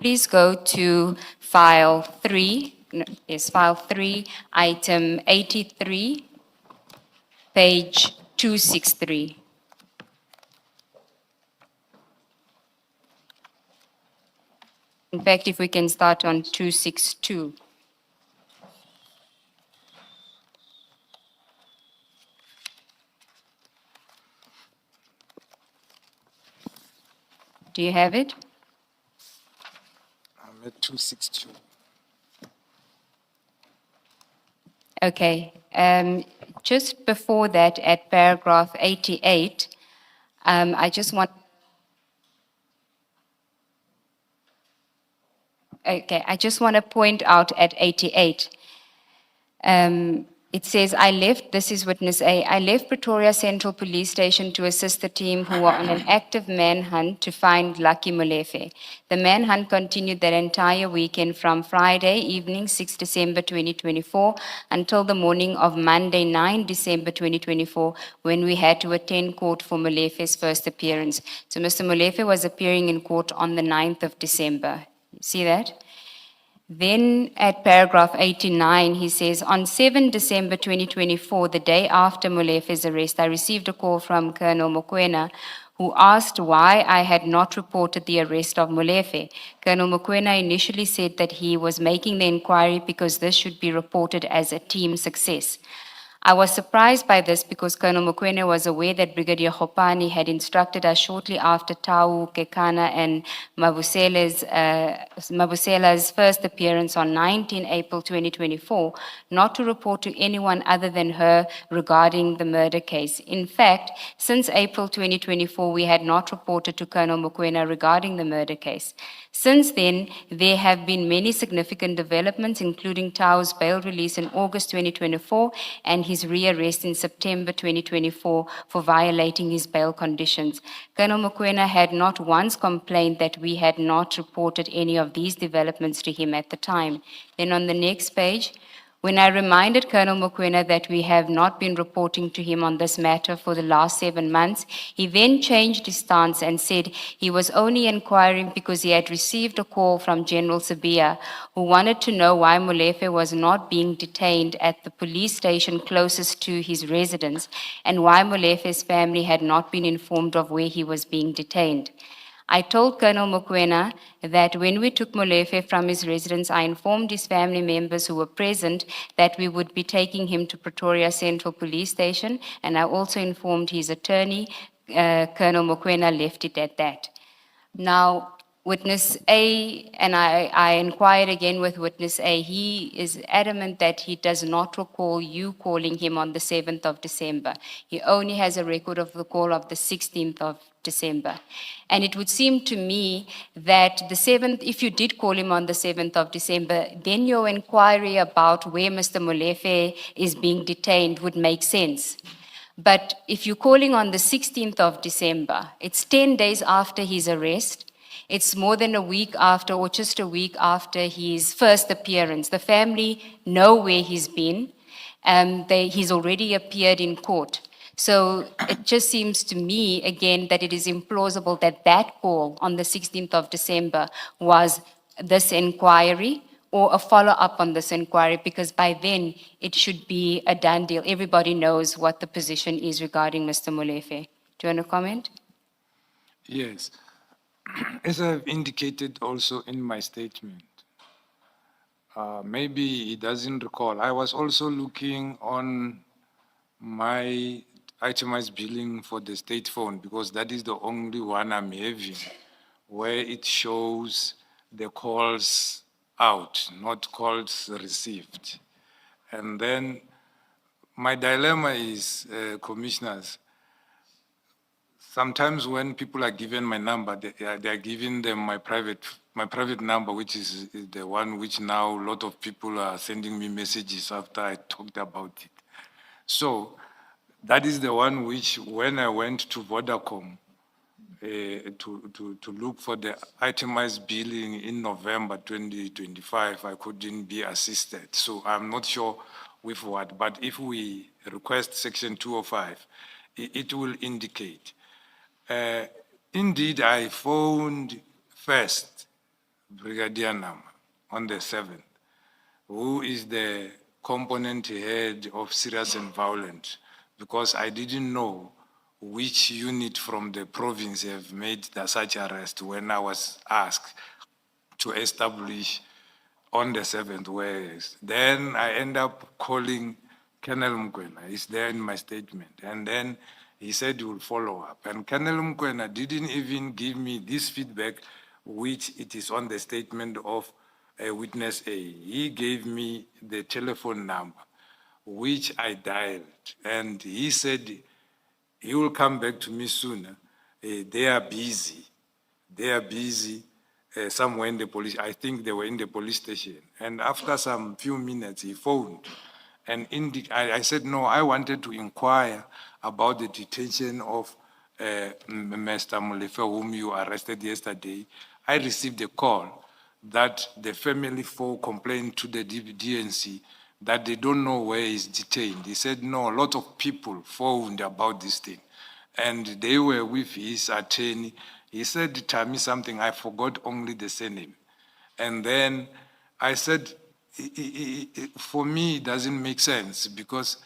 please go to file 3, file 3, item 83, page 263. In fact, if we can start on 262. Do you have it? I'm at 262. Okay. Just before that, at paragraph 88, I just want. Okay, I just want to point out at 88. It says, this is witness A, I left Pretoria Central Police Station to assist the team who were on an active manhunt to find Lucky Molefe. The manhunt continued that entire weekend from Friday evening, 6 December 2024, until the morning of Monday, 9 December 2024, when we had to attend court for Molefe's first appearance. So Mr. Molefe was appearing in court on the 9th of December. See that? Then at paragraph 89, he says, on 7 December 2024, the day after Molefe's arrest, I received a call from Colonel Mokoena, who asked why I had not reported the arrest of Molefe. Colonel Mokoena initially said that he was making the inquiry because this should be reported as a team success. I was surprised by this because Colonel Mokoena was aware that Brigadier Hopani had instructed us shortly after Tau, Kekana, and Mabusela's first appearance on 19 April 2024 not to report to anyone other than her regarding the murder case. In fact, since April 2024, we had not reported to Colonel Mokoena regarding the murder case. Since then, there have been many significant developments, including Tau's bail release in August 2024 and his rearrest in September 2024 for violating his bail conditions. Colonel Mokoena had not once complained that we had not reported any of these developments to him at the time. Then on the next page, when I reminded Colonel Mokoena that we have not been reporting to him on this matter for the last 7 months, he then changed his stance and said he was only inquiring because he had received a call from General Sibiya, who wanted to know why Molefe was not being detained at the police station closest to his residence and why Molefe's family had not been informed of where he was being detained. I told Colonel Mokoena that when we took Molefe from his residence, I informed his family members who were present that we would be taking him to Pretoria Central Police Station, and I also informed his attorney. Colonel Mokoena left it at that. Now, witness A, and I inquired again with witness A, he is adamant that he does not recall you calling him on the 7th of December. He only has a record of the call of the 16th of December. And it would seem to me that the 7th, if you did call him on the 7th of December, then your inquiry about where Mr. Molefe is being detained would make sense. But if you're calling on the 16th of December, it's 10 days after his arrest. It's more than a week after, or just a week after his first appearance. The family know where he's been. He's already appeared in court. So it just seems to me, again, that it is implausible that that call on the 16th of December was this inquiry or a follow-up on this inquiry, because by then it should be a done deal. Everybody knows what the position is regarding Mr. Molefe. Do you want to comment? Yes. As I've indicated also in my statement, maybe he doesn't recall. I was also looking on my itemized billing for the state phone, because that is the only one I'm having where it shows the calls out, not calls received. And then my dilemma is, commissioners, sometimes when people are given my number, they are giving them my private number, which is the one which now a lot of people are sending me messages after I talked about it. So that is the one which, when I went to Vodacom to look for the itemized billing in November 2025, I couldn't be assisted. So I'm not sure with what, but if we request section 205, it will indicate. Indeed, I phoned first Brigadier Nama, on the 7th, who is the component head of serious and violent, because I didn't know which unit from the province have made such arrest when I was asked to establish on the 7th where is. Then I end up calling Colonel Mkwena. He's there in my statement. And then he said he will follow up. And Colonel Mkwena didn't even give me this feedback, which it is on the statement of witness A. He gave me the telephone number, which I dialed. And he said he will come back to me sooner. They are busy. They are busy somewhere in the police. I think they were in the police station. And after some few minutes, he phoned. And I said, no, I wanted to inquire about the detention of Mr. Molefe, whom you arrested yesterday. I received a call that the family complained to the DNC that they don't know where he's detained. He said, no, a lot of people phoned about this thing. And they were with his attorney. He said, tell me something, I forgot only the surname. And then I said, for me, it doesn't make sense because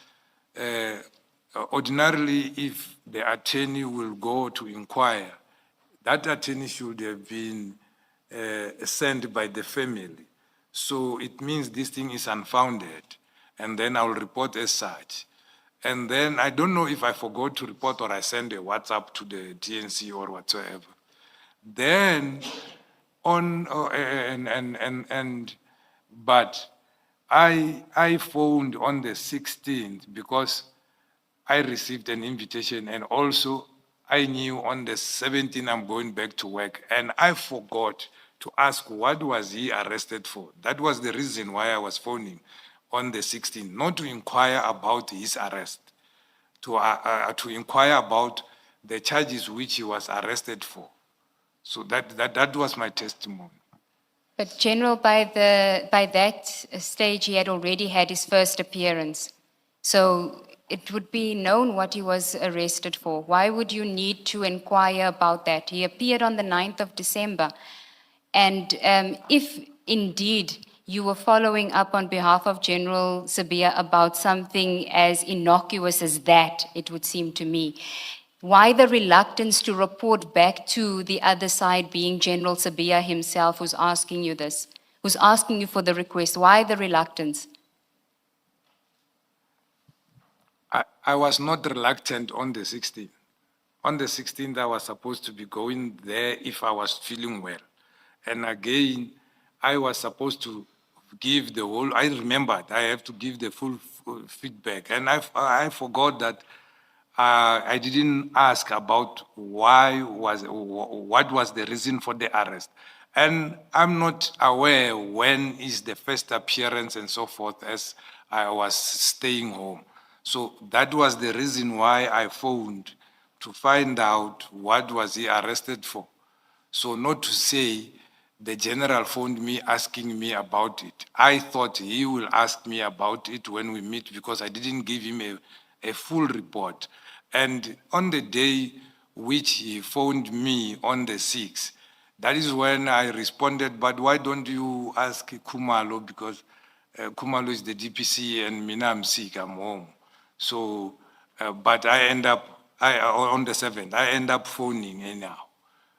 ordinarily, if the attorney will go to inquire, that attorney should have been sent by the family. So it means this thing is unfounded. And then I will report as such. And then I don't know if I forgot to report or I send a WhatsApp to the DNC or whatsoever. Then but I phoned on the 16th because I received an invitation, and also I knew on the 17th I'm going back to work, and I forgot to ask what was he arrested for. That was the reason why I was phoning on the 16th, not to inquire about his arrest, to inquire about the charges which he was arrested for. So that was my testimony. But General, by that stage, he had already had his first appearance. So it would be known what he was arrested for. Why would you need to inquire about that? He appeared on the 9th of December. And if indeed you were following up on behalf of General Sibiya about something as innocuous as that, it would seem to me, why the reluctance to report back to the other side, being General Sibiya himself who's asking you this, who's asking you for the request? Why the reluctance? I was not reluctant on the 16th. On the 16th, I was supposed to be going there if I was feeling well. And again, I was supposed to give the whole, I remembered I have to give the full feedback. And I forgot that I didn't ask about what was the reason for the arrest. And I'm not aware when is the first appearance and so forth as I was staying home. So that was the reason why I phoned to find out what was he arrested for. So not to say the general phoned me asking me about it. I thought he will ask me about it when we meet because I didn't give him a full report. And on the day which he phoned me on the 6th, that is when I responded, but why don't you ask Kumalo, because Kumalo is the DPC and Mina, I'm sick, I'm home. So, but I end up, on the 7th, I end up phoning anyhow,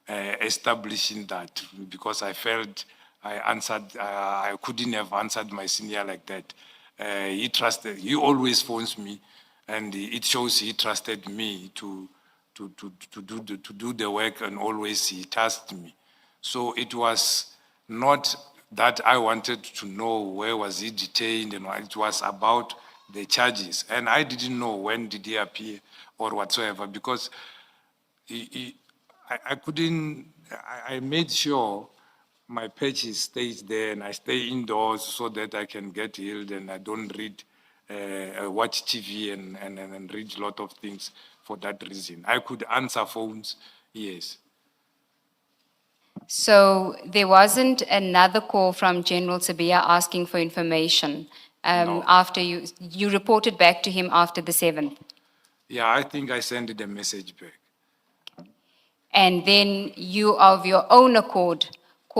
establishing that because I felt I couldn't have answered my senior like that. He always phones me, and it shows he trusted me to do the work, and always he tasked me. So it was not that I wanted to know where was he detained, and it was about the charges. And I didn't know when did he appear or whatsoever, because I couldn't, I made sure my patches stays there and I stay indoors so that I can get healed and I don't read, watch TV and read a lot of things for that reason. I could answer phones, yes. So there wasn't another call from General Sibiya asking for information No. after you reported back to him after the 7th? Yeah, I think I sent the message back. And then you, of your own accord,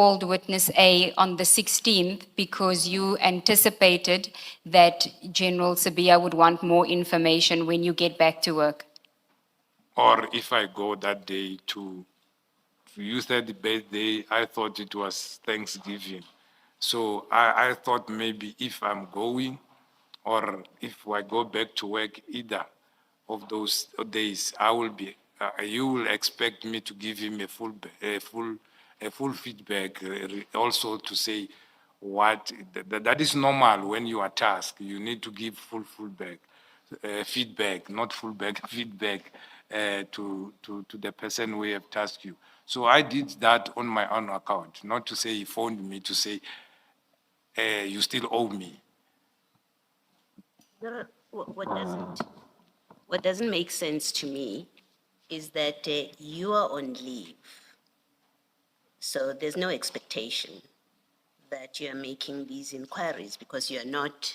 called witness A on the 16th because you anticipated that General Sibiya would want more information when you get back to work? Or if I go that day to you said the birthday, I thought it was Thanksgiving. So I thought maybe if I'm going or if I go back to work, either of those days, I will be, you will expect me to give him a full feedback, also to say what, that is normal when you are tasked. You need to give full feedback, not fullback, feedback to the person who have tasked you. So I did that on my own account, not to say he phoned me to say, you still owe me. What doesn't make sense to me is that you are on leave. So there's no expectation that you're making these inquiries because you're not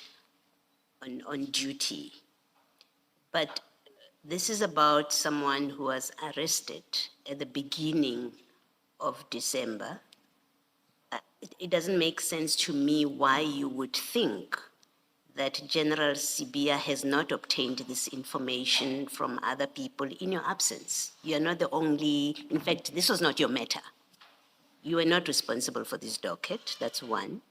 on duty. But this is about someone who was arrested at the beginning of December. It doesn't make sense to me why you would think that General Sibiya has not obtained this information from other people in your absence. You're not the only, in fact, this was not your matter. You were not responsible for this docket, that's one.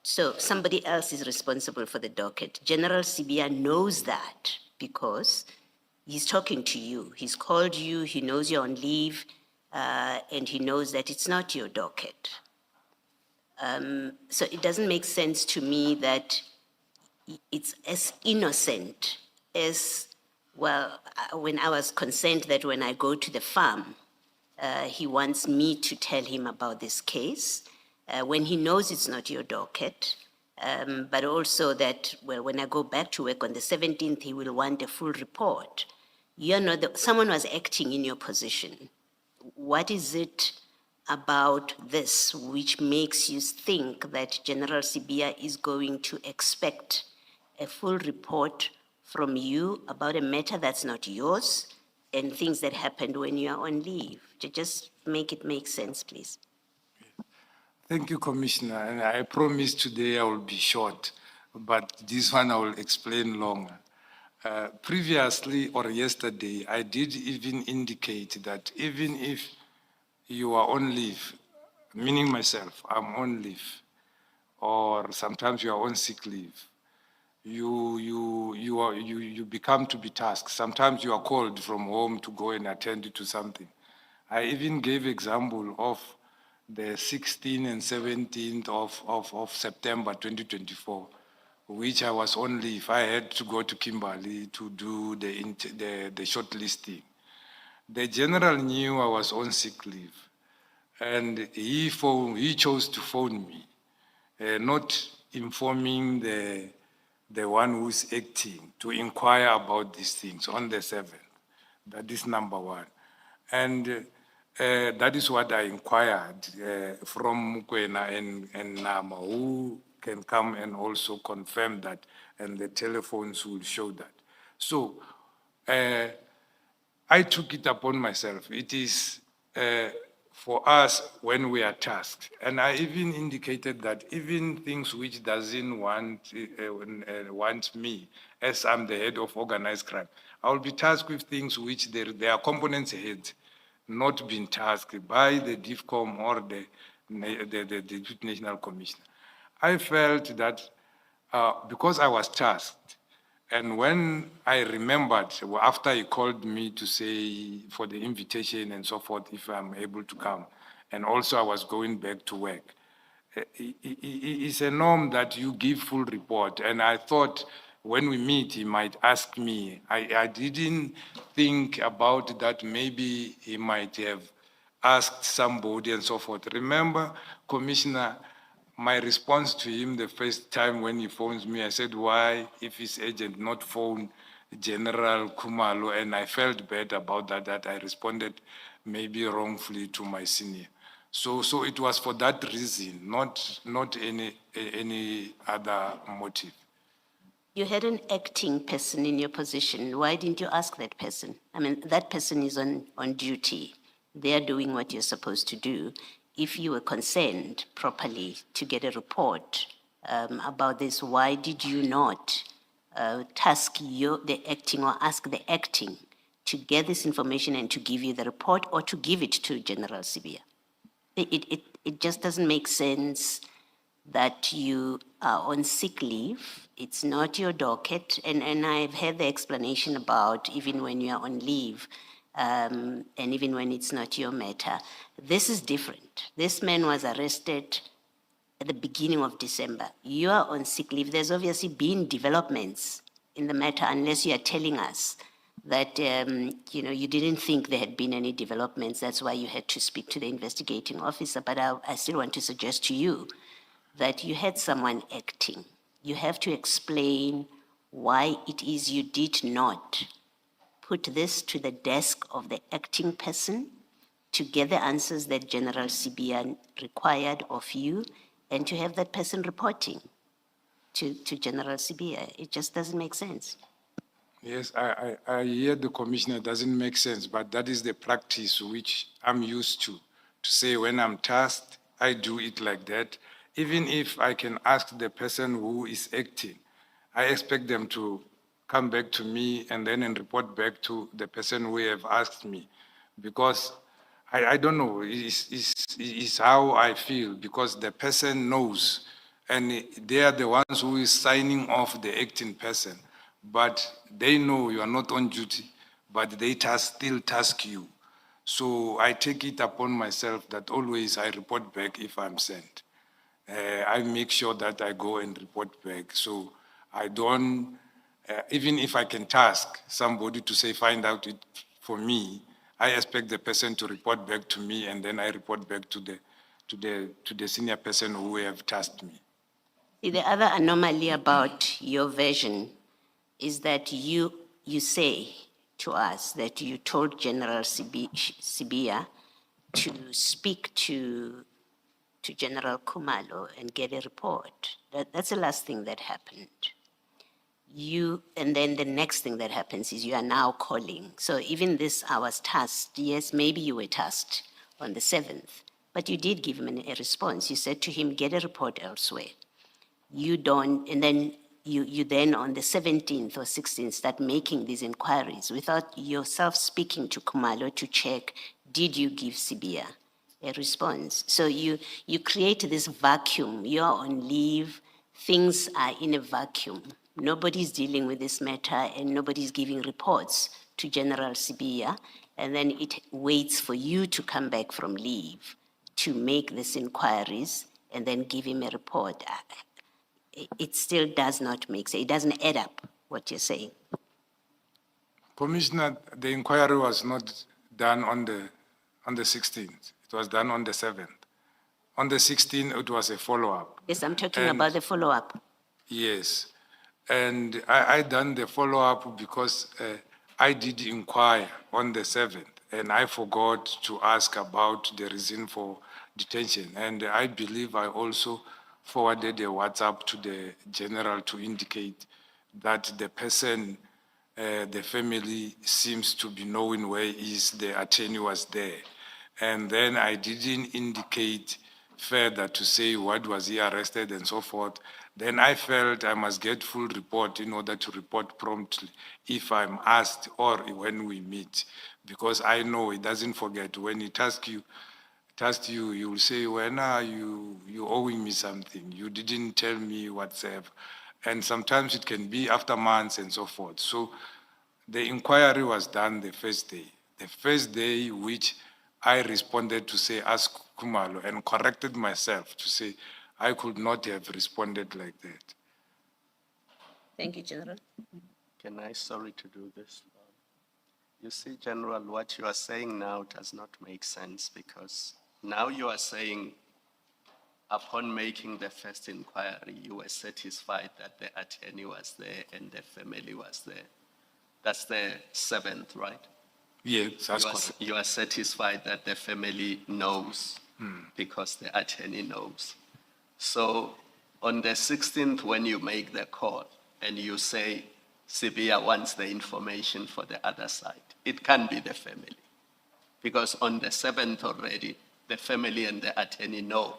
So somebody else is responsible for the docket. General Sibiya knows that because he's talking to you. He's called you, he knows you're on leave, and he knows that it's not your docket. So it doesn't make sense to me that it's as innocent as, well, when I was concerned that when I go to the farm, he wants me to tell him about this case, when he knows it's not your docket, but also that, well, when I go back to work on the 17th, he will want a full report. You're not someone was acting in your position. What is it about this which makes you think that General Sibiya is going to expect a full report from you about a matter that's not yours and things that happened when you are on leave? Just make it make sense, please. Thank you, Commissioner. And I promise today I will be short, but this one I will explain longer. Previously or yesterday, I did even indicate that even if you are on leave, meaning myself, I'm on leave, or sometimes you are on sick leave, you become to be tasked. Sometimes you are called from home to go and attend to something. I even gave example of the 16th and 17th of September 2024, which I was on leave. I had to go to Kimberley to do the shortlisting. The general knew I was on sick leave, and he chose to phone me, not informing the one who's acting to inquire about these things on the 7th. That is number one. And that is what I inquired from Mukwena and Nama, who can come and also confirm that, and the telephones will show that. So I took it upon myself. It is for us when we are tasked. And I even indicated that even things which doesn't want me, as I'm the head of organized crime, I will be tasked with things which there are components heads not been tasked by the DIFCOM or the Deputy National Commissioner. I felt that because I was tasked, and when I remembered, after he called me to say for the invitation and so forth, if I'm able to come, and also I was going back to work, it's a norm that you give full report. And I thought when we meet, he might ask me. I didn't think about that. Maybe he might have asked somebody and so forth. Remember, Commissioner, my response to him the first time when he phones me, I said, why, if his agent not phone General Kumalo, and I felt bad about that I responded maybe wrongfully to my senior. So it was for that reason, not any other motive. You had an acting person in your position. Why didn't you ask that person? I mean, that person is on duty. They are doing what you're supposed to do. if you were concerned properly to get a report about this, why did you not task the acting or ask the acting to get this information and to give you the report or to give it to General Sibiya? It just doesn't make sense that you are on sick leave. It's not your docket. And I've had the explanation about even when you are on leave, and even when it's not your matter. This is different. This man was arrested at the beginning of December. You are on sick leave. There's obviously been developments in the matter, unless you are telling us that you didn't think there had been any developments. That's why you had to speak to the investigating officer. But I still want to suggest to you that you had someone acting. You have to explain why it is you did not put this to the desk of the acting person to get the answers that General Sibiya required of you, and to have that person reporting to General Sibiya. It just doesn't make sense. Yes, I hear the commissioner, doesn't make sense, but that is the practice which I'm used to say when I'm tasked, I do it like that. Even if I can ask the person who is acting, I expect them to come back to me and then report back to the person who have asked me. Because I don't know, it's how I feel, because the person knows, and they are the ones who is signing off the acting person. But they know you are not on duty, but they still task you. So I take it upon myself that always I report back if I'm sent. I make sure that I go and report back. So I don't, even if I can task somebody to say, find out it for me, I expect the person to report back to me, and then I report back to the senior person who have tasked me. The other anomaly about your version is that you say to us that you told General Sibiya to speak to General Kumalo and get a report. That's the last thing that happened. And then the next thing that happens is you are now calling. So even this, I was tasked. Yes, maybe you were tasked on the 7th, but you did give him a response. You said to him, get a report elsewhere. You don't, and then you then on the 17th or 16th start making these inquiries without yourself speaking to Kumalo to check, did you give Sibiya a response? So you create this vacuum. You're on leave, things are in a vacuum. Nobody's dealing with this matter and nobody's giving reports to General Sibiya, and then it waits for you to come back from leave to make these inquiries and then give him a report. It still does not make sense. It doesn't add up, what you're saying. Commissioner, the inquiry was not done on the 16th. It was done on the 7th. On the 16th, it was a follow-up. Yes, I'm talking about the follow-up. Yes. And I done the follow-up because I did inquire on the 7th, and I forgot to ask about the reason for detention. And I believe I also forwarded a WhatsApp to the general to indicate that the person, the family seems to be knowing where is the attorney was there. And then I didn't indicate further to say what was he arrested and so forth. Then I felt I must get full report in order to report promptly if I'm asked or when we meet, because I know he doesn't forget. When he tasks you, you will say, when are you owing me something? You didn't tell me whatsoever. And sometimes it can be after months and so forth. So the inquiry was done the first day. The first day which I responded to say, ask Kumalo, and corrected myself to say, I could not have responded like that. Thank you, General. Can I, sorry to do this? You see, General, what you are saying now does not make sense, because now you are saying, upon making the first inquiry, you were satisfied that the attorney was there and the family was there. That's the 7th, right? Yes, that's correct. You are satisfied that the family knows because the attorney knows. So on the 16th, when you make the call and you say Sibiya wants the information for the other side, it can be the family. Because on the 7th already, the family and the attorney know.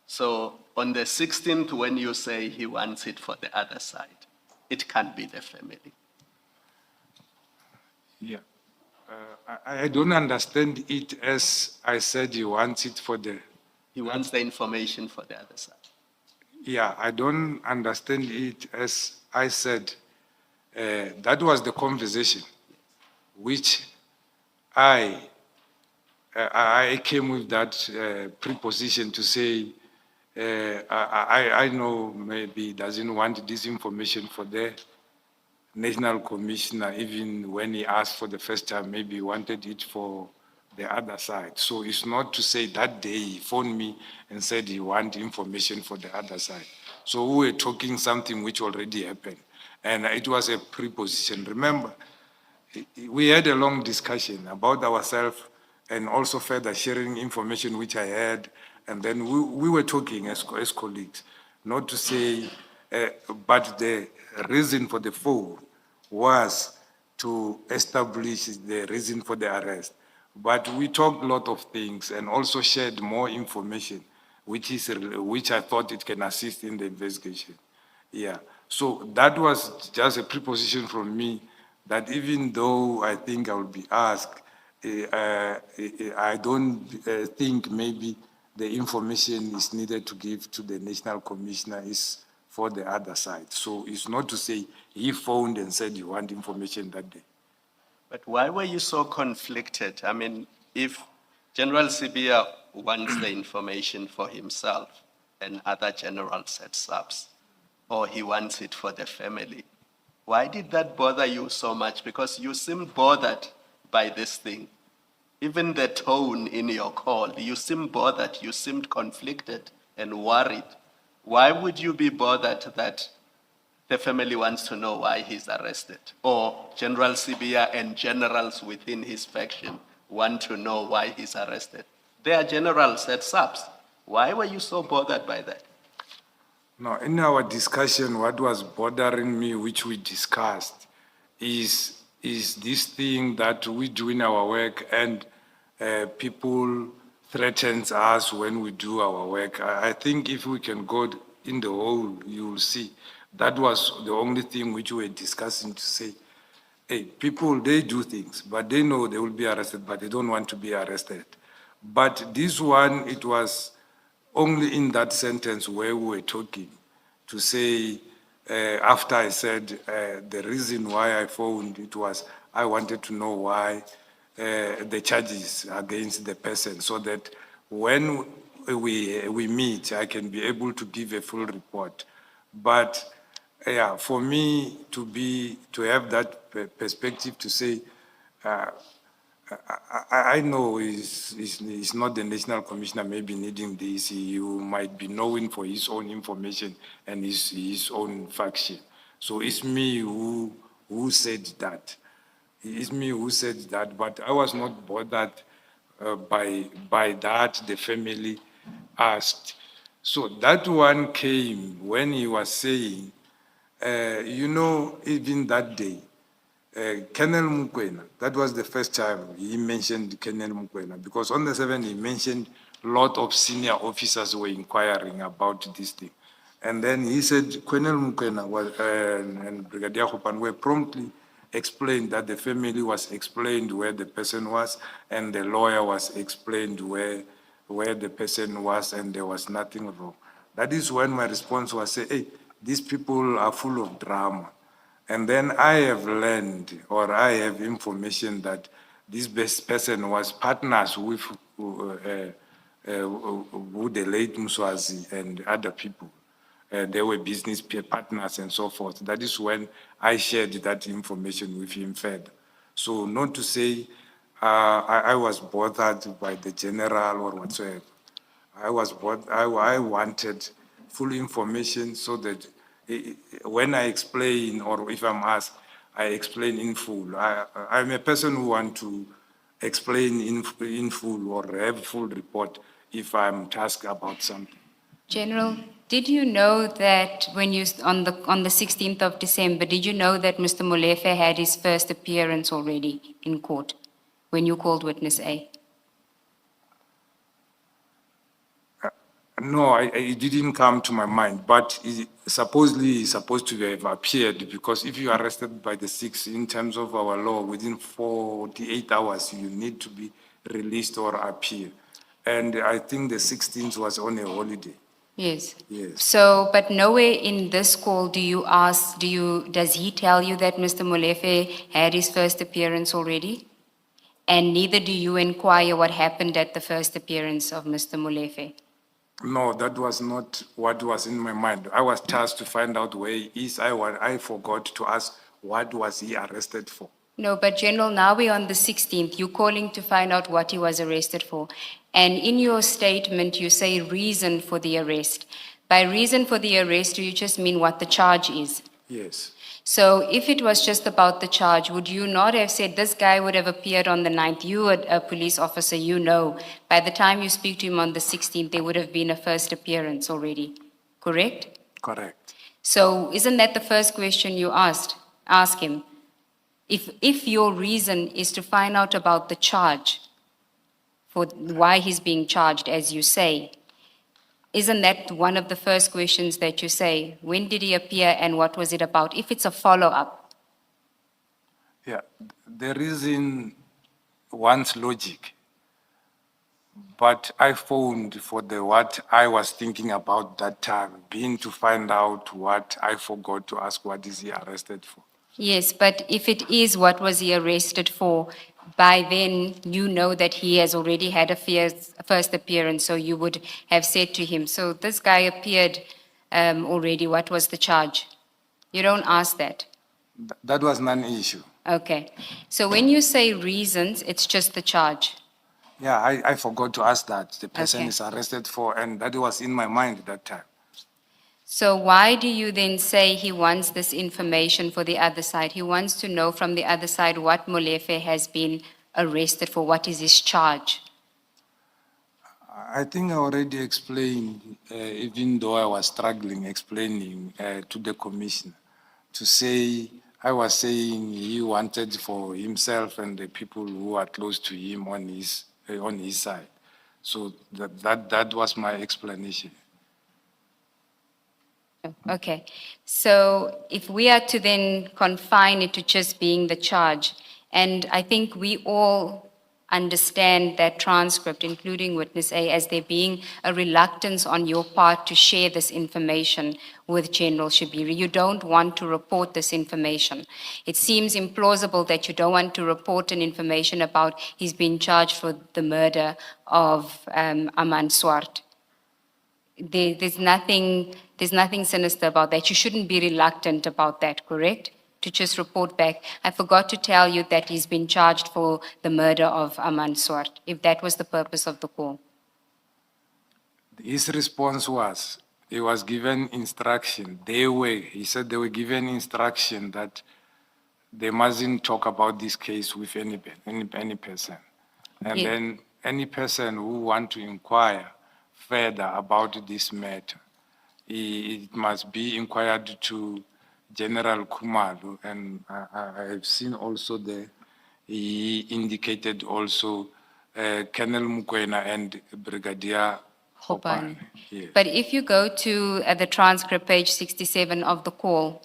So on the 16th, when you say he wants it for the other side, it can't be the family. Yeah. I don't understand it as I said he wants it for the, He wants the information for the other side. yeah, I don't understand it as I said. That was the conversation which I came with that preposition to say, I know maybe he doesn't want this information for the national commissioner, even when he asked for the first time, maybe he wanted it for the other side. So it's not to say that day he phoned me and said he want information for the other side. So we were talking something which already happened. And it was a preposition. Remember, we had a long discussion about ourselves and also further sharing information which I had. And then we were talking as colleagues, not to say, but the reason for the phone was to establish the reason for the arrest. But we talked a lot of things and also shared more information, which I thought it can assist in the investigation. Yeah, so that was just a preposition from me that even though I think I will be asked, I don't think maybe the information is needed to give to the national commissioner is for the other side. So it's not to say he phoned and said you want information that day. But why were you so conflicted? I mean, if General Sibiya wants the information for himself and other generals at SAPS, or he wants it for the family, why did that bother you so much? Because you seemed bothered by this thing. Even the tone in your call, you seemed bothered, you seemed conflicted and worried. Why would you be bothered that the family wants to know why he's arrested? Or General Sibiya and generals within his faction want to know why he's arrested? They are generals at SAPS. Why were you so bothered by that? No, in our discussion, what was bothering me, which we discussed, is this thing that we do in our work and people threatens us when we do our work. I think if we can go in the whole, you will see that was the only thing which we were discussing to say, hey, people, they do things, but they know they will be arrested, but they don't want to be arrested. But this one, it was only in that sentence where we were talking to say, after I said the reason why I phoned, it was I wanted to know why the charges against the person so that when we meet, I can be able to give a full report. But yeah, for me to have that perspective to say, I know it's not the national commissioner maybe needing this. You might be knowing for his own information and his own faction. So it's me who said that. It's me who said that, but I was not bothered by that. The family asked. So that one came when he was saying, even that day, Colonel Mukwena, that was the first time he mentioned Colonel Mukwena, because on the 7th he mentioned a lot of senior officers were inquiring about this thing. And then he said Colonel Mukwena and Brigadier Hopan were promptly explained that the family was explained where the person was and the lawyer was explained where the person was and there was nothing wrong. That is when my response was, say, hey, these people are full of drama. And then I have learned, or I have information that this best person was partners with the late Mswazi and other people. They were business partners and so forth. That is when I shared that information with him further. So not to say I was bothered by the general or whatsoever. I wanted full information so that when I explain or if I'm asked, I explain in full. I'm a person who wants to explain in full or have full report if I'm tasked about something. General, did you know that when you, on the 16th of December, did you know that Mr. Molefe had his first appearance already in court when you called witness A? No, it didn't come to my mind, but supposedly he's supposed to have appeared, because if you are arrested by the 6th, in terms of our law, within 48 hours, you need to be released or appear. And I think the 16th was on a holiday. Yes. Yes. So, but nowhere in this call does he tell you that Mr. Molefe had his first appearance already? And neither do you inquire what happened at the first appearance of Mr. Molefe? No, that was not what was in my mind. I was tasked to find out where he is. I forgot to ask what was he arrested for. No, but General, now we're on the 16th. You're calling to find out what he was arrested for. And in your statement, you say reason for the arrest. By reason for the arrest, do you just mean what the charge is? Yes. So if it was just about the charge, would you not have said this guy would have appeared on the 9th? You, a police officer, you know, by the time you speak to him on the 16th, there would have been a first appearance already, correct? Correct. So isn't that the first question you ask him? If your reason is to find out about the charge, for why he's being charged, as you say, isn't that one of the first questions that you say? When did he appear and what was it about? If it's a follow-up. Yeah, the reason wants logic, but I phoned for what I was thinking about that time, being to find out what I forgot to ask, what is he arrested for? Yes, but if it is what was he arrested for, by then you know that he has already had a first appearance, so you would have said to him, so this guy appeared already, what was the charge? You don't ask that. That was non-issue. Okay. So when you say reasons, it's just the charge. Yeah, I forgot to ask that. The person Okay. is arrested for, and that was in my mind that time. So why do you then say he wants this information for the other side? He wants to know from the other side what Molefe has been arrested for, what is his charge? I think I already explained, even though I was struggling explaining to the commissioner, to say, I was saying he wanted for himself and the people who are close to him on his side. So that was my explanation. Okay. So if we are to then confine it to just being the charge, and I think we all understand that transcript, including witness A, as there being a reluctance on your part to share this information with General Shibiri. You don't want to report this information. It seems implausible that you don't want to report an information about he's been charged for the murder of Aman Swart. There's nothing sinister about that. You shouldn't be reluctant about that, correct? To just report back. I forgot to tell you that he's been charged for the murder of Aman Swart, if that was the purpose of the call. His response was, he was given instruction. He said they were given instruction that they mustn't talk about this case with any person. And Yeah. then any person who want to inquire further about this matter, it must be inquired to General Khumalo, and I have seen also there, he indicated also Colonel Mukwena and Brigadier Hopane. Yes. But if you go to the transcript, page 67 of the call,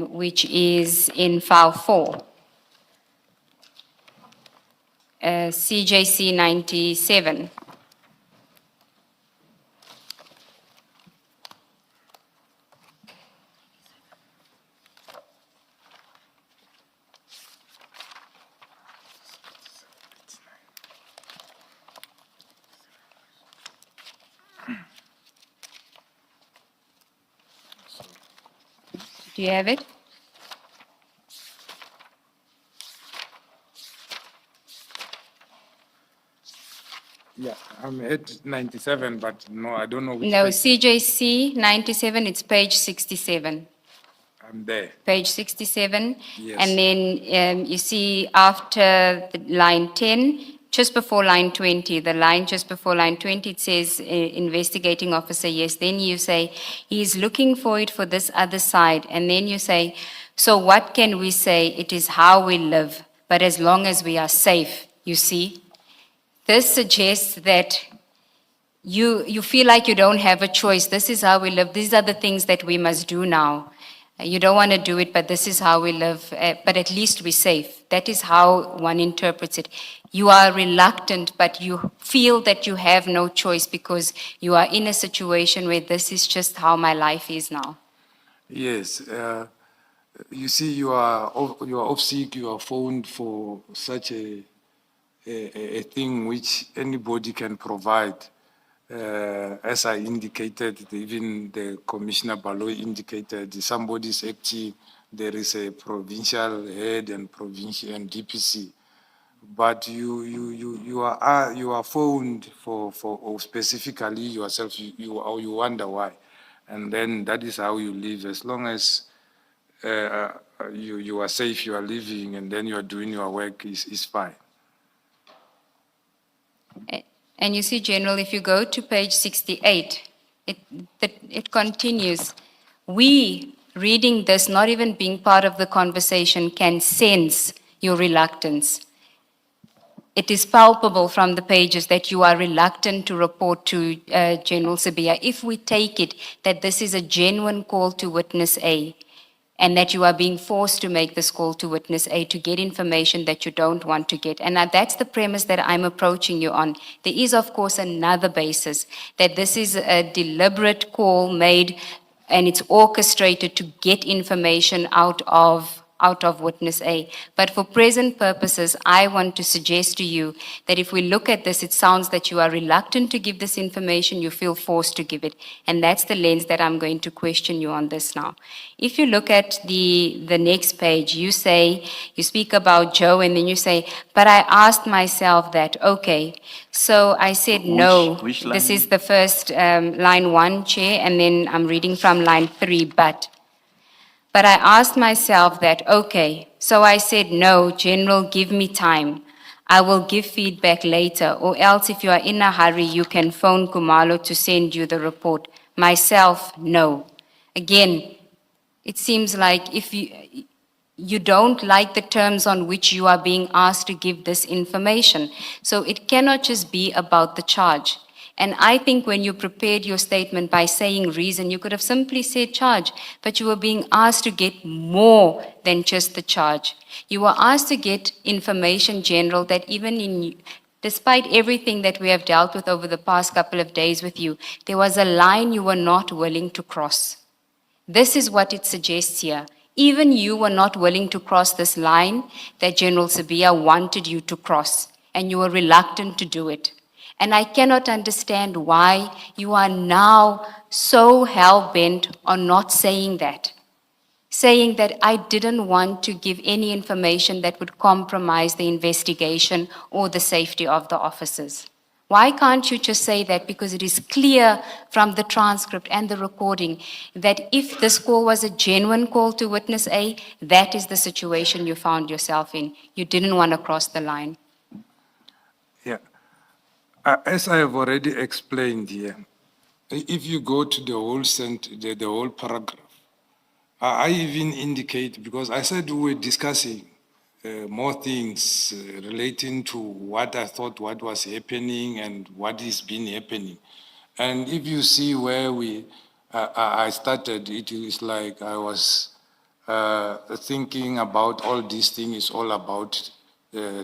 which is in file 4, CJC 97. Do you have it? Yeah, I'm at 97, but no, I don't know which No, page. CJC 97, it's page 67. I'm there. Page 67. Yes. And then you see after the line 10, just before line 20, the line just before line 20, it says investigating officer, yes. Then you say, he's looking for it for this other side. And then you say, so what can we say? It is how we live, but as long as we are safe, you see. This suggests that you feel like you don't have a choice. This is how we live. These are the things that we must do now. You don't want to do it, but this is how we live. But at least we're safe. That is how one interprets it. You are reluctant, but you feel that you have no choice because you are in a situation where this is just how my life is now. Yes, you see, you are off sick, you are phoned for such a thing which anybody can provide. As I indicated, even the Commissioner Baloy indicated, somebody's acting, there is a provincial head and provincial and DPC. But you are phoned for or specifically yourself, you wonder why. And then that is how you live. As long as you are safe, you are living, and then you are doing your work is fine. And you see, General, if you go to page 68, it continues. We, reading this, not even being part of the conversation, can sense your reluctance. It is palpable from the pages that you are reluctant to report to General Sibiya. If we take it that this is a genuine call to witness A, and that you are being forced to make this call to witness A to get information that you don't want to get. And that's the premise that I'm approaching you on. There is, of course, another basis, that this is a deliberate call made and it's orchestrated to get information out of witness A. But for present purposes, I want to suggest to you that if we look at this, it sounds that you are reluctant to give this information, you feel forced to give it. And that's the lens that I'm going to question you on this now. If you look at the next page, you speak about Joe, and then you say, but I asked myself that, okay. So I said no. Which This line? is the first line 1, Chair, and then I'm reading from line 3, But I asked myself that, okay, so I said, no, General, give me time. I will give feedback later, or else if you are in a hurry, you can phone Kumalo to send you the report. Myself, no. Again, it seems like if you don't like the terms on which you are being asked to give this information. So it cannot just be about the charge. And I think when you prepared your statement by saying reason, you could have simply said charge, but you were being asked to get more than just the charge. You were asked to get information, General, that despite everything that we have dealt with over the past couple of days with you, there was a line you were not willing to cross. This is what it suggests here. Even you were not willing to cross this line that General Sibiya wanted you to cross, and you were reluctant to do it. And I cannot understand why you are now so hell-bent on not saying that I didn't want to give any information that would compromise the investigation or the safety of the officers. Why can't you just say that? Because it is clear from the transcript and the recording that if this call was a genuine call to witness A, that is the situation you found yourself in. You didn't want to cross the line. Yeah. As I have already explained here, if you go to the whole the whole paragraph, I even indicate, because I said we were discussing more things relating to what I thought what was happening and what is been happening. And if you see where I started, it is like I was thinking about all these things is all about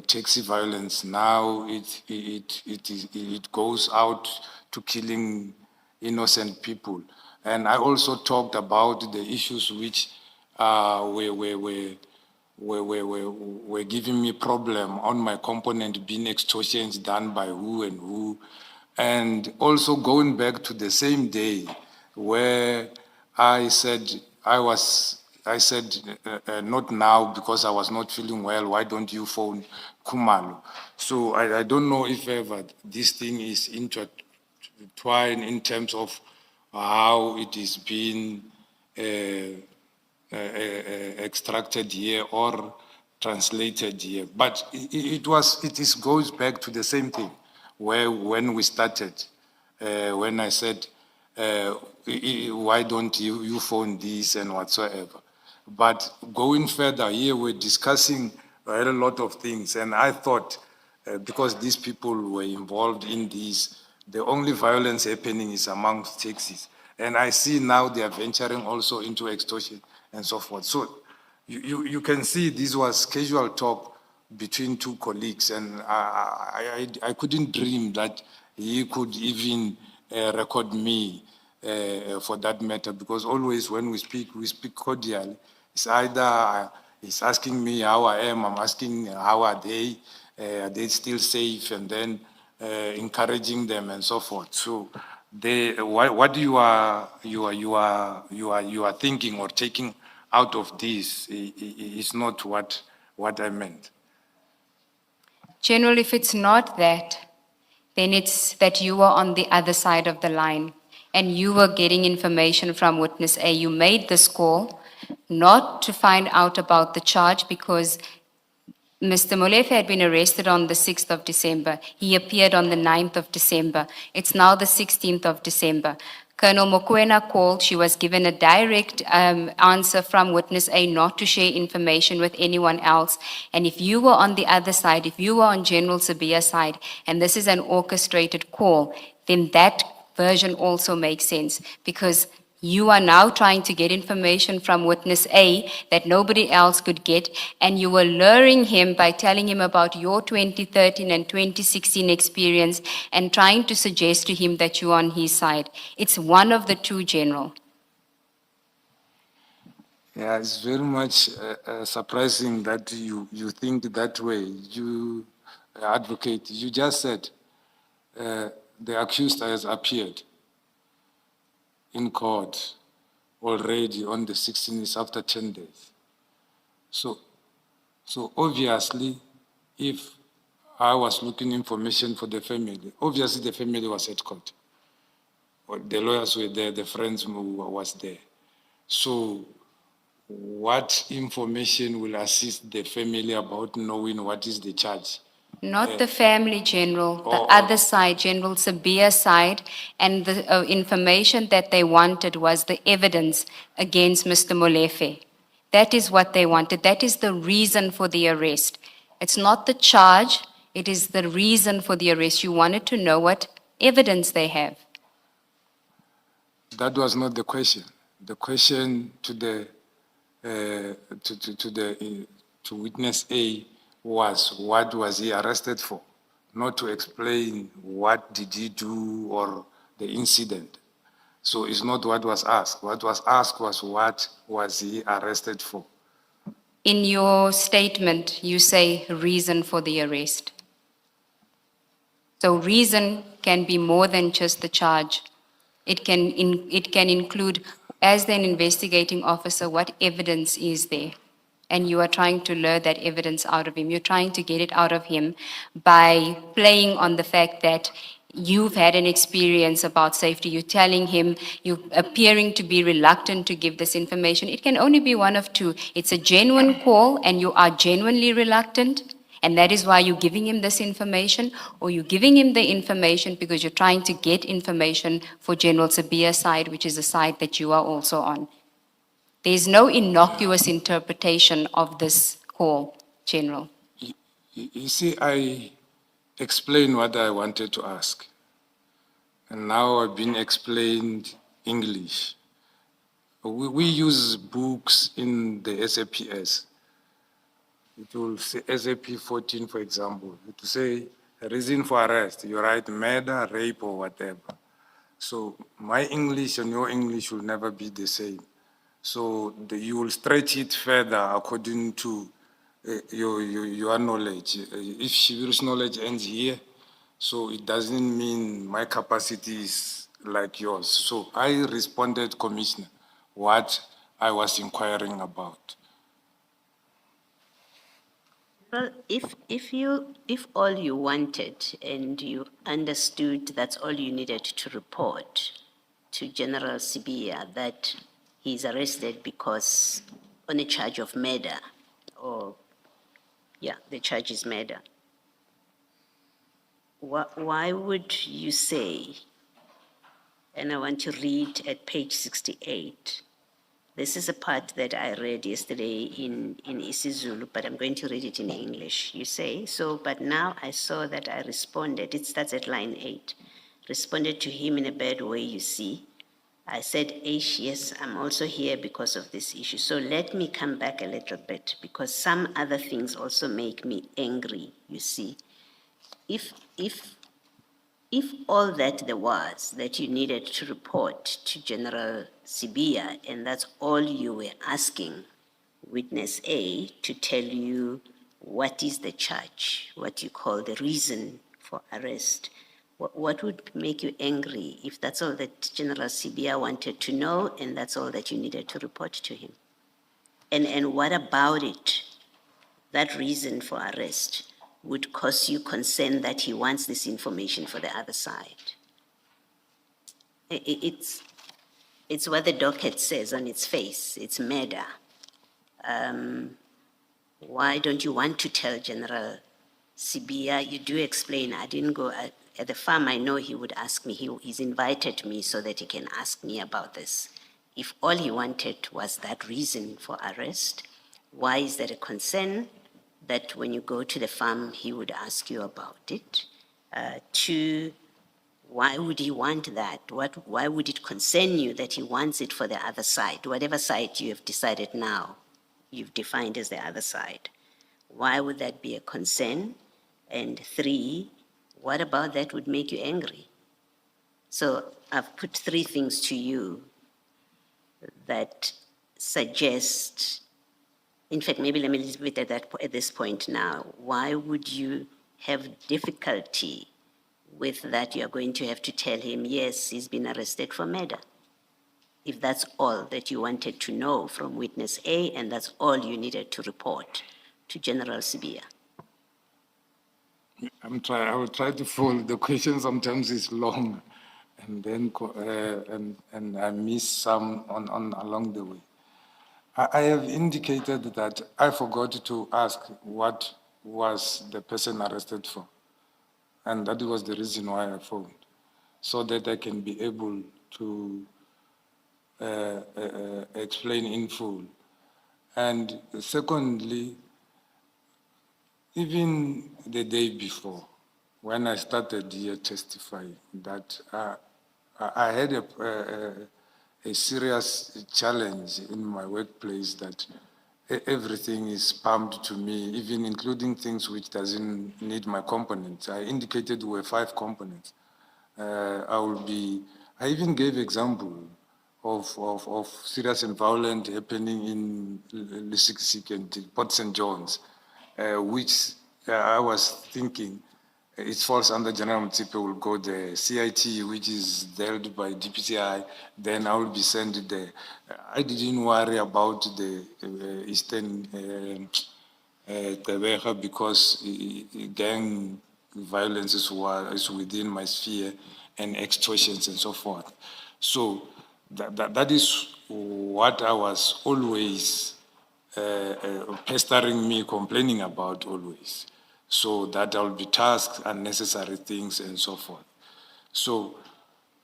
taxi violence. Now it goes out to killing innocent people. And I also talked about the issues which were giving me problem on my component being extortions done by who and who. And also going back to the same day where I said not now because I was not feeling well, why don't you phone Kumalo? So I don't know if ever this thing is intertwined in terms of how it is being extracted here or translated here. But it goes back to the same thing when we started, when I said, why don't you phone this and whatsoever. But going further here, we're discussing a lot of things. And I thought, because these people were involved in this, The only violence happening is amongst taxis. And I see now they are venturing also into extortion and so forth. So you can see this was casual talk between two colleagues, and I couldn't dream that he could even record me for that matter, because always when we speak cordially. It's either he's asking me how I am, I'm asking how are they still safe, and then encouraging them and so forth. So what you are thinking or taking out of this is not what I meant. General, if it's not that, then it's that you were on the other side of the line and you were getting information from witness A. You made this call not to find out about the charge because Mr. Molefe had been arrested on the 6th of December. He appeared on the 9th of December. It's now the 16th of December. Colonel Mokoena called. She was given a direct answer from witness A not to share information with anyone else. And if you were on the other side, if you were on General Sibiya's side, and this is an orchestrated call, then that version also makes sense, because you are now trying to get information from witness A that nobody else could get, and you were luring him by telling him about your 2013 and 2016 experience and trying to suggest to him that you're on his side. It's one of the two, General. Yeah, it's very much surprising that you think that way. You, advocate, you just said the accused has appeared in court already on the 16th after 10 days. So obviously, if I was looking information for the family, obviously the family was at court. Or the lawyers were there, the friends who was there. So what information will assist the family about knowing what is the charge? Not the family, General, the Oh, other side, General Sibiya's side, and the information that they wanted was the evidence against Mr. Molefe. That is what they wanted. That is the reason for the arrest. It's not the charge, it is the reason for the arrest. You wanted to know what evidence they have. that was not the question. The question to witness A was, what was he arrested for? Not to explain what did he do or the incident. So it's not what was asked. What was asked was, what was he arrested for? In your statement, you say reason for the arrest. So reason can be more than just the charge. It can include, as an investigating officer, what evidence is there? And you are trying to lure that evidence out of him. You're trying to get it out of him by playing on the fact that you've had an experience about safety. You're telling him, you're appearing to be reluctant to give this information. It can only be one of two. It's a genuine call and you are genuinely reluctant, and that is why you're giving him this information, or you're giving him the information because you're trying to get information for General Sibiya's side, which is the side that you are also on. There's no innocuous interpretation of this call, General. You see, I explained what I wanted to ask. And now I've been explained English. We use books in the SAPS. It will say SAP 14, for example. It will say reason for arrest. You write murder, rape, or whatever. So my English and your English will never be the same. So you will stretch it further according to your knowledge. If Shibiri's knowledge ends here, so it doesn't mean my capacity is like yours. So I responded, Commissioner, what I was inquiring about. Well, if all you wanted and you understood that's all you needed to report to General Sibiya, that he's arrested because on a charge of murder, or yeah, the charge is murder. Why would you say, and I want to read at page 68, this is a part that I read yesterday in isiZulu, but I'm going to read it in English. You say, so, but now I saw that I responded. It starts at line 8. responded to him in a bad way, you see. I said, Aish, yes, I'm also here because of this issue. So let me come back a little bit because some other things also make me angry, you see. If all that there was that you needed to report to General Sibiya, and that's all you were asking witness A to tell you what is the charge, what you call the reason for arrest, what would make you angry if that's all that General Sibiya wanted to know and that's all that you needed to report to him? And what about it, that reason for arrest, would cause you concern that he wants this information for the other side? It's what the docket says on its face, it's murder. Why don't you want to tell General Sibiya? You do explain, I didn't go at the farm, I know he would ask me, he's invited me so that he can ask me about this. If all he wanted was that reason for arrest, why is there a concern that when you go to the farm, he would ask you about it? Two, why would he want that? Why would it concern you that he wants it for the other side? Whatever side you have decided now, you've defined as the other side. Why would that be a concern? And three, what about that would make you angry? So I've put three things to you that suggest, in fact, maybe let me leave it at this point now. Why would you have difficulty with that you're going to have to tell him, yes, he's been arrested for murder? If that's all that you wanted to know from witness A and that's all you needed to report to General Sibiya. I will try to follow. The question sometimes is long and then and I miss some on along the way. I have indicated that I forgot to ask what was the person arrested for. And that was the reason why I phoned, so that I can be able to explain in full. And secondly, even the day before, when I started here testifying, that I had a serious challenge in my workplace that everything is pumped to me, even including things which doesn't need my components. I indicated there were 5 components. I even gave example of serious and violent happening in Lesikisik and Port St. John's, which I was thinking it falls under General Mtsipe will go there. CIT, which is dealt by DPCI, then I will be sent there. I didn't worry about the Eastern Gqeberha because gang violence is within my sphere and extortions and so forth. So that is what I was always pestering me, complaining about always. So that I'll be tasked unnecessary things and so forth. So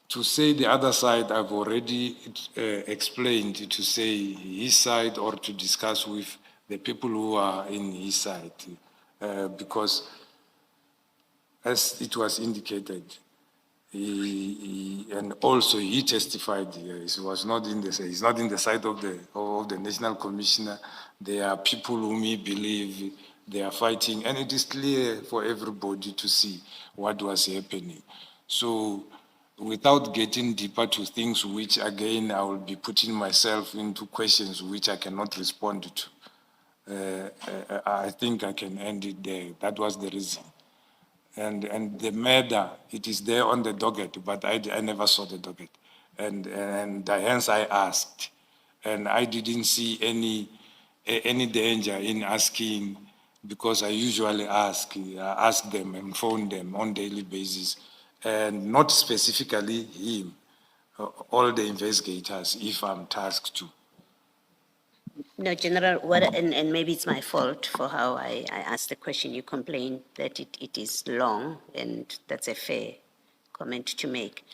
to say the other side, I've already explained to say his side or to discuss with the people who are in his side, because as it was indicated, and also he testified. He was not in the. He's not in the side of the National Commissioner. There are people whom he believe they are fighting, and it is clear for everybody to see what was happening. So, without getting deeper to things, which again I will be putting myself into questions which I cannot respond to. I think I can end it there. That was the reason. And the murder, it is there on the docket, but I never saw the docket. And hence I asked. And I didn't see any danger in asking, because I usually ask them and phone them on daily basis. And not specifically him, all the investigators, if I'm tasked to. No, General, and maybe it's my fault for how I asked the question. You complained that it is long, and that's a fair comment to make.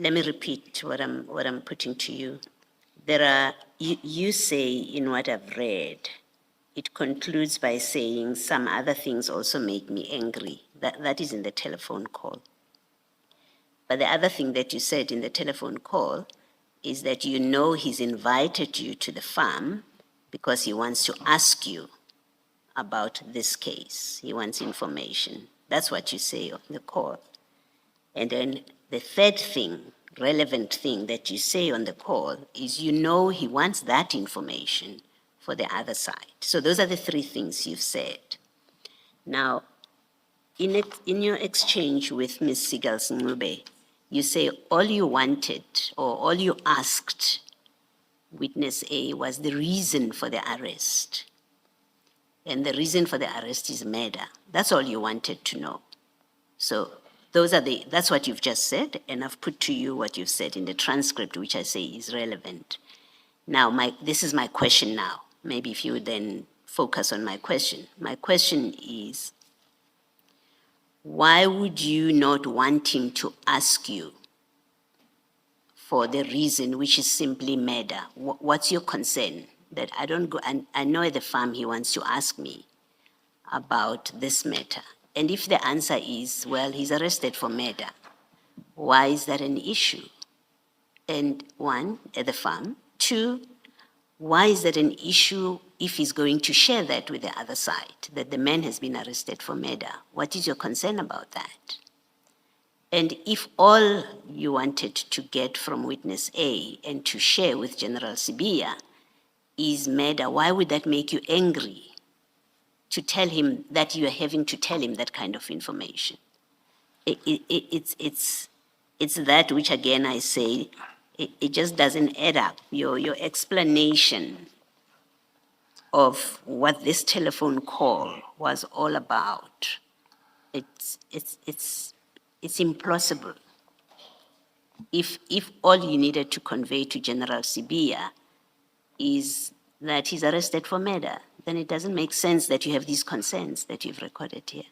Let me repeat what I'm putting to you. You say in what I've read, it concludes by saying some other things also make me angry. That is in the telephone call. But the other thing that you said in the telephone call is that you know he's invited you to the farm because he wants to ask you about this case. He wants information. That's what you say on the call. And then the third thing, relevant thing that you say on the call is you know he wants that information for the other side. So those are the three things you've said. Now, in your exchange with Ms. Seegels-Ncube, you say all you wanted or all you asked witness A was the reason for the arrest. And the reason for the arrest is murder. That's all you wanted to know. So that's what you've just said, and I've put to you what you've said in the transcript, which I say is relevant. Now, this is my question now. Maybe if you would then focus on my question. My question is, why would you not want him to ask you for the reason which is simply murder? What's your concern? That I don't go, and I know at the farm he wants to ask me about this matter. And if the answer is, well, he's arrested for murder, why is that an issue? And one, at the farm. Two, why is that an issue if he's going to share that with the other side, that the man has been arrested for murder? What is your concern about that? And if all you wanted to get from witness A and to share with General Sibiya is murder, why would that make you angry to tell him that you are having to tell him that kind of information? It's that which, again, I say, it just doesn't add up. Your explanation of what this telephone call was all about, it's implausible. If all you needed to convey to General Sibiya is that he's arrested for murder, then it doesn't make sense that you have these concerns that you've recorded here.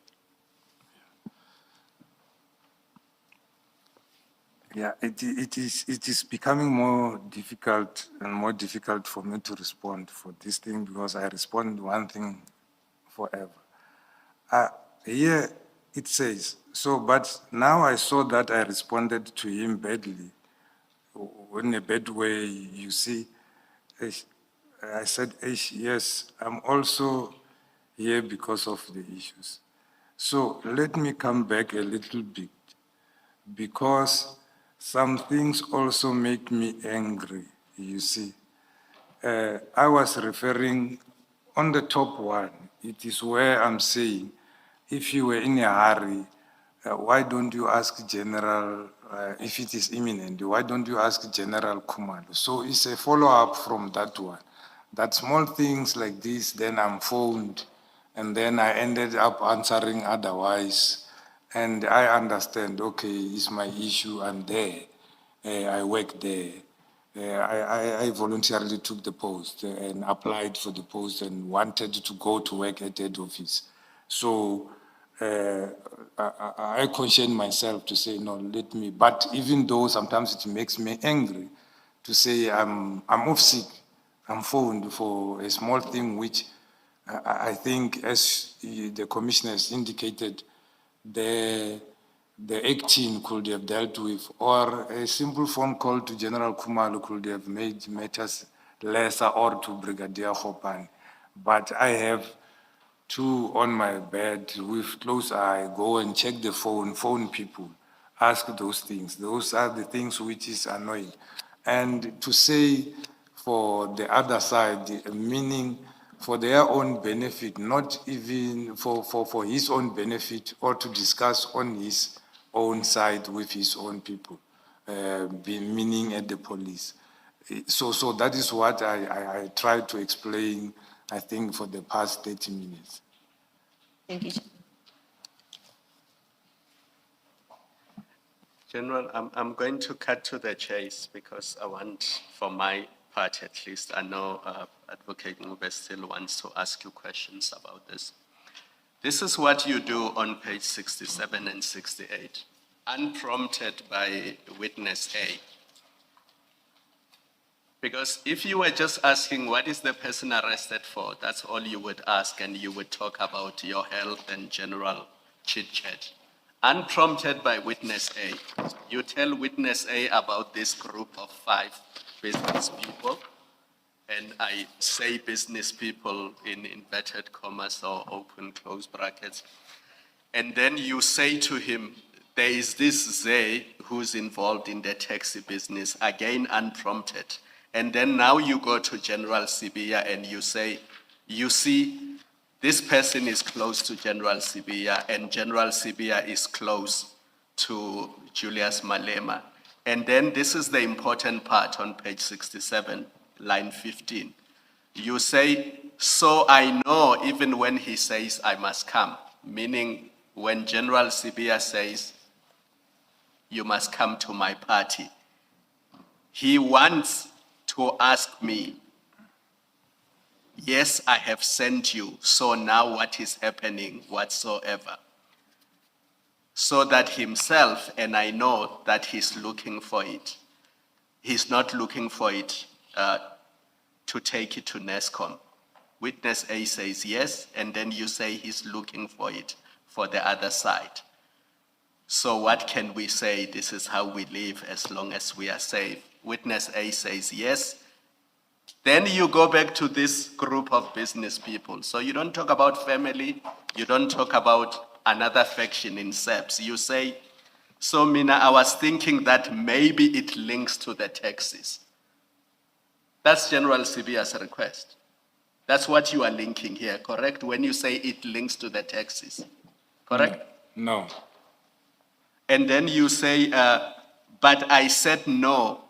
Yeah, it is becoming more difficult and more difficult for me to respond for this thing because I respond one thing forever. Here it says, so, but now I saw that I responded to him badly, in a bad way, you see. I said, yes, I'm also here because of the issues. So let me come back a little bit because some things also make me angry, you see. I was referring on the top one, it is where I'm saying, if you were in a hurry, why don't you ask General, if it is imminent, why don't you ask General Khumalo? So it's a follow-up from that one. That small things like this, then I'm phoned, and then I ended up answering otherwise. And I understand, okay, it's my issue, I'm there. I work there. I voluntarily took the post and applied for the post and wanted to go to work at head office. So I caution myself to say, no, let me, but even though sometimes it makes me angry to say I'm off sick, I'm phoned for a small thing which I think, as the commissioners indicated, the acting could have dealt with, or a simple phone call to General Khumalo could have made matters lesser, or to Brigadier Hopani. But I have two on my bed with close eye, go and check the phone people, ask those things. Those are the things which is annoying. And to say for the other side, meaning for their own benefit, not even for his own benefit, or to discuss on his own side with his own people, meaning at the police. So that is what I tried to explain, I think, for the past 30 minutes. Thank you. General, I'm going to cut to the chase because I want, for my part at least, I know Advocate Ncube still wants to ask you questions about this. This is what you do on page 67 and 68, unprompted by witness A. Because if you were just asking what is the person arrested for, that's all you would ask, and you would talk about your health and general chit-chat. unprompted by witness A, you tell witness A about this group of 5 business people, and I say business people in inverted commas or open close brackets, and then you say to him, there is this Zay who's involved in the taxi business, again unprompted. And then now you go to General Sibiya and you say, you see, this person is close to General Sibiya and General Sibiya is close to Julius Malema. And then this is the important part on page 67, line 15. You say, so I know even when he says I must come, meaning when General Sibiya says, you must come to my party, he wants to ask me, yes, I have sent you, so now what is happening whatsoever? So that himself, and I know that he's looking for it. He's not looking for it to take it to NESCOM. Witness A says yes, and then you say he's looking for it for the other side. So what can we say? This is how we live as long as we are safe. Witness A says yes. Then you go back to this group of business people. So you don't talk about family, you don't talk about another faction in SAPS. You say, so Mina, I was thinking that maybe it links to the taxes. That's General Sibiya's request. That's what you are linking here, correct? When you say it links to the taxes, correct? No. And then you say, but I said no.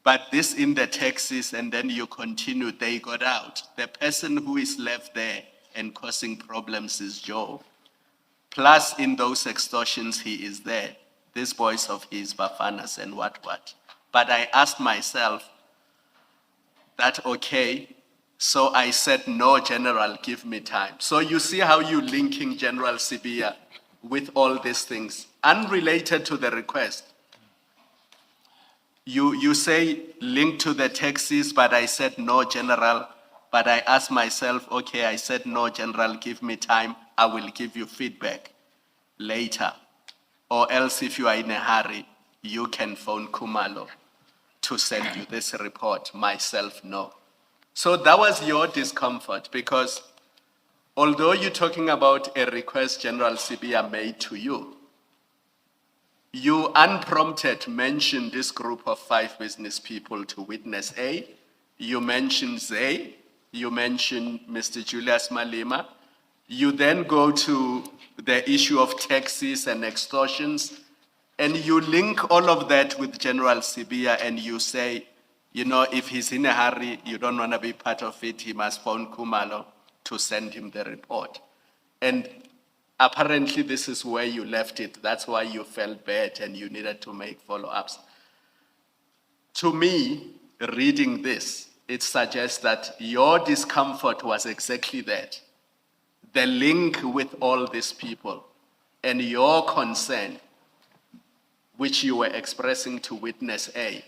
But this in the taxes, and then you continue, they got out. The person who is left there and causing problems is Joe. Plus in those extortions, he is there. These boys of his, Bafanas and what. But I asked myself that, okay, so I said, no, General, give me time. So you see how you linking General Sibiya with all these things, unrelated to the request. You say link to the taxes, but I said no, General. But I asked myself, okay, I said no, General, give me time. I will give you feedback later. Or else if you are in a hurry, you can phone Kumalo to send you this report. Myself, no. So that was your discomfort, because although you're talking about a request General Sibiya made to you, you unprompted mentioned this group of 5 business people to witness A. You mentioned Zay. You mentioned Mr. Julius Malema. You then go to the issue of taxes and extortions, and you link all of that with General Sibiya, and you say, you know, if he's in a hurry, you don't want to be part of it, he must phone Kumalo to send him the report. And apparently this is where you left it. That's why you felt bad and you needed to make follow-ups. To me, reading this, it suggests that your discomfort was exactly that. The link with all these people and your concern, which you were expressing to witness A,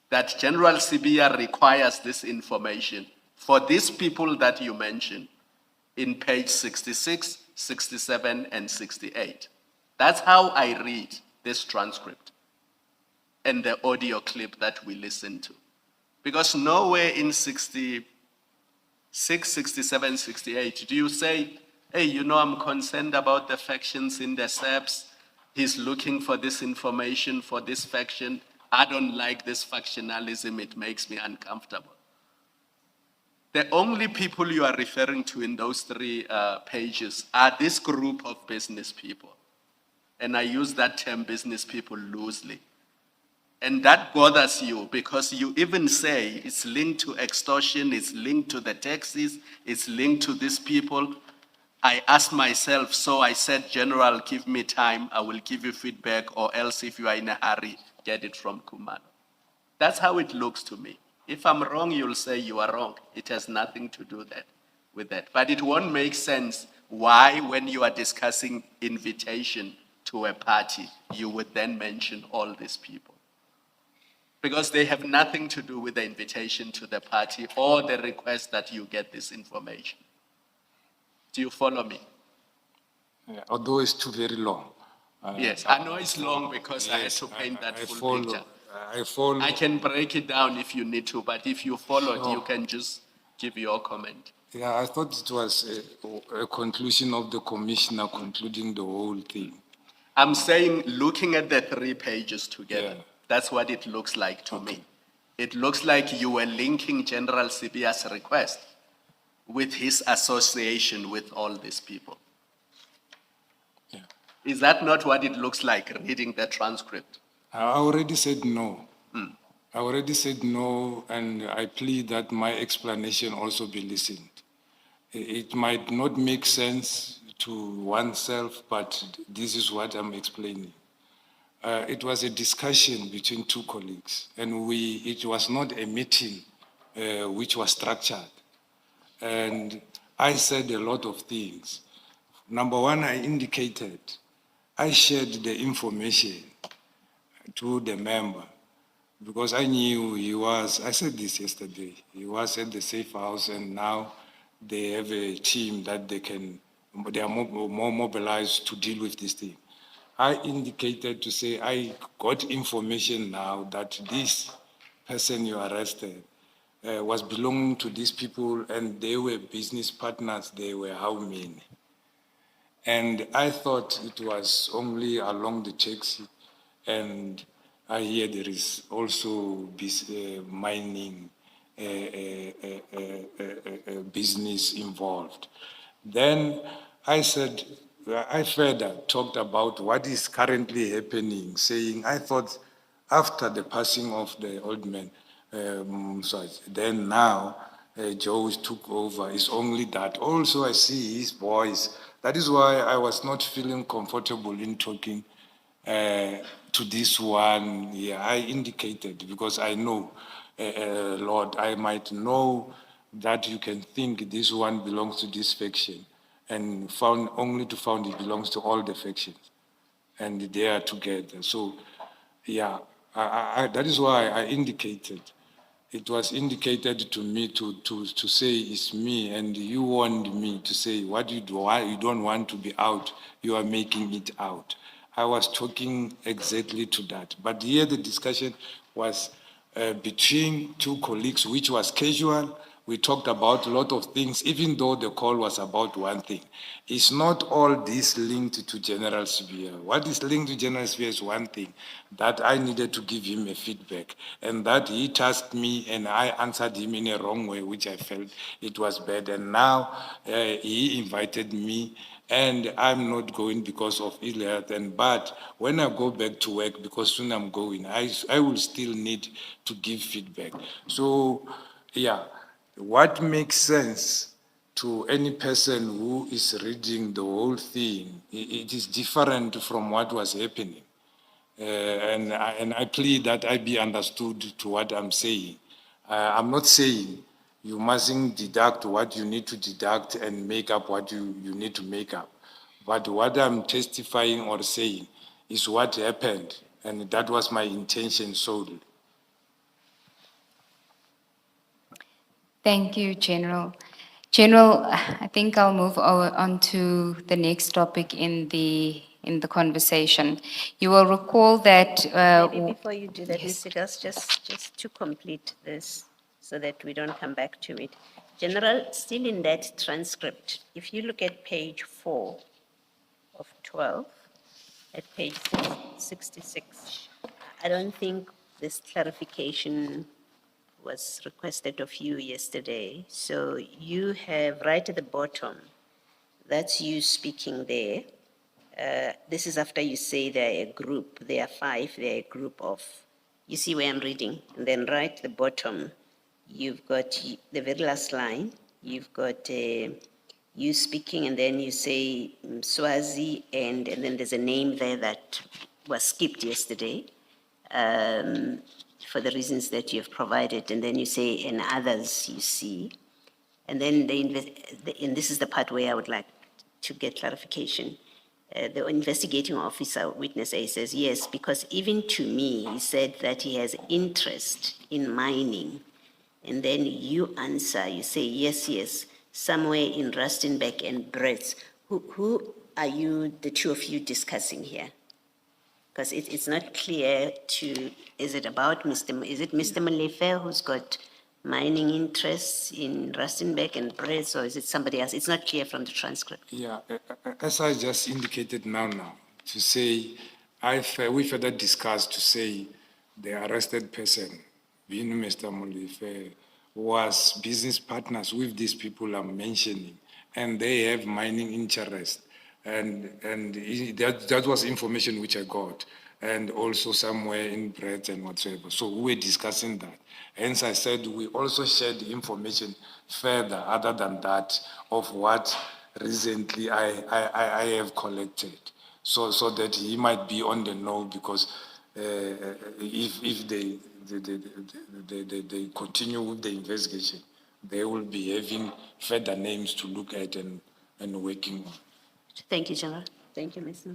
that General Sibiya requires this information for these people that you mentioned in page 66, 67, and 68. That's how I read this transcript and the audio clip that we listened to. Because nowhere in 66, 67, 68 do you say, hey, you know, I'm concerned about the factions in the SAPS. He's looking for this information for this faction. I don't like this factionalism. It makes me uncomfortable. The only people you are referring to in those 3 pages are this group of business people. And I use that term business people loosely. And that bothers you because you even say it's linked to extortion, it's linked to the taxes, it's linked to these people. I asked myself, so I said, General, give me time, I will give you feedback, or else if you are in a hurry, get it from Kumalo. That's how it looks to me. If I'm wrong, you'll say you are wrong. It has nothing to do with that. But it won't make sense why, when you are discussing invitation to a party, you would then mention all these people. Because they have nothing to do with the invitation to the party or the request that you get this information. Do you follow me? Although it's too very long. Yes, I know it's long because I had Yes, to paint that I full follow. picture. I follow. I can break it down if you need to, but if you followed, you Sure. can just give your comment. Yeah, I thought it was a conclusion of the commissioner concluding the whole thing. I'm saying, looking at the 3 pages together, Yeah. that's what it looks like to me. It looks like you were linking General Sibiya's request with his association with all these people. Yeah. Is that not what it looks like reading the transcript? I already said no. I already said no, and I plead that my explanation also be listened. It might not make sense to oneself, but this is what I'm explaining. It was a discussion between 2 colleagues, and it was not a meeting which was structured. And I said a lot of things. Number one, I indicated, I shared the information to the member because I knew I said this yesterday, he was at the safe house, and now they have a team that they are more mobilized to deal with this thing. I indicated to say, I got information now that this person you arrested was belonging to these people, and they were business partners. They were how many? And I thought it was only along the taxi, and I hear there is also mining business involved. Then I said, I further talked about what is currently happening, saying I thought after the passing of the old man, then now Joe took over. It's only that. Also, I see his voice. That is why I was not feeling comfortable in talking to this one. Yeah, I indicated because I know, Lord, I might know that you can think this one belongs to this faction, and found only to find it belongs to all the factions, and they are together. So, yeah, that is why I indicated. It was indicated to me to say it's me, and you warned me to say what you do. Why you don't want to be out, you are making it out. I was talking exactly to that. But here the discussion was between 2 colleagues, which was casual. We talked about a lot of things, even though the call was about one thing. It's not all this linked to General Sibiya. What is linked to General Sibiya is one thing, that I needed to give him a feedback, and that he tasked me and I answered him in a wrong way, which I felt it was bad. And now he invited me, and I'm not going because of ill health. But when I go back to work, because soon I'm going, I will still need to give feedback. So, yeah, what makes sense to any person who is reading the whole thing, it is different from what was happening. And I plead that I be understood to what I'm saying. I'm not saying you mustn't deduct what you need to deduct and make up what you need to make up. But what I'm testifying or saying is what happened, and that was my intention solely. Thank you, General. General, I think I'll move on to the next topic in the conversation. You will recall that. Maybe before you do that, yes. Mr. Gus, just to complete this so that we don't come back to it. General, still in that transcript, if you look at page 4 of 12, at page 66, I don't think this clarification was requested of you yesterday. So you have right at the bottom, that's you speaking there. This is after you say they're a group, they are 5, they're a group of, you see where I'm reading? And then right at the bottom, you've got the very last line, you've got you speaking, and then you say Swazi, and then there's a name there that was skipped yesterday for the reasons that you have provided, and then you say, and others you see. And then and this is the part where I would like to get clarification. The investigating officer, witness A, says, yes, because even to me, he said that he has interest in mining. And then you answer, you say, yes, somewhere in Rustenburg and Brits. Who are you, the two of you, discussing here? Because it's not clear to, is it Mr. Molefe who's got mining interests in Rustenburg and Brits, or is it somebody else? It's not clear from the transcript. Yeah, as I just indicated now, to say, we further discussed to say the arrested person, being Mr. Molefe, was business partners with these people I'm mentioning, and they have mining interest. That was information which I got, and also somewhere in Brett and whatsoever. So we were discussing that. Hence, I said we also shared the information further, other than that, of what recently I have collected, so that he might be on the know, because if they continue with the investigation, they will be having further names to look at and working on. Thank you, General. Thank you, Ms.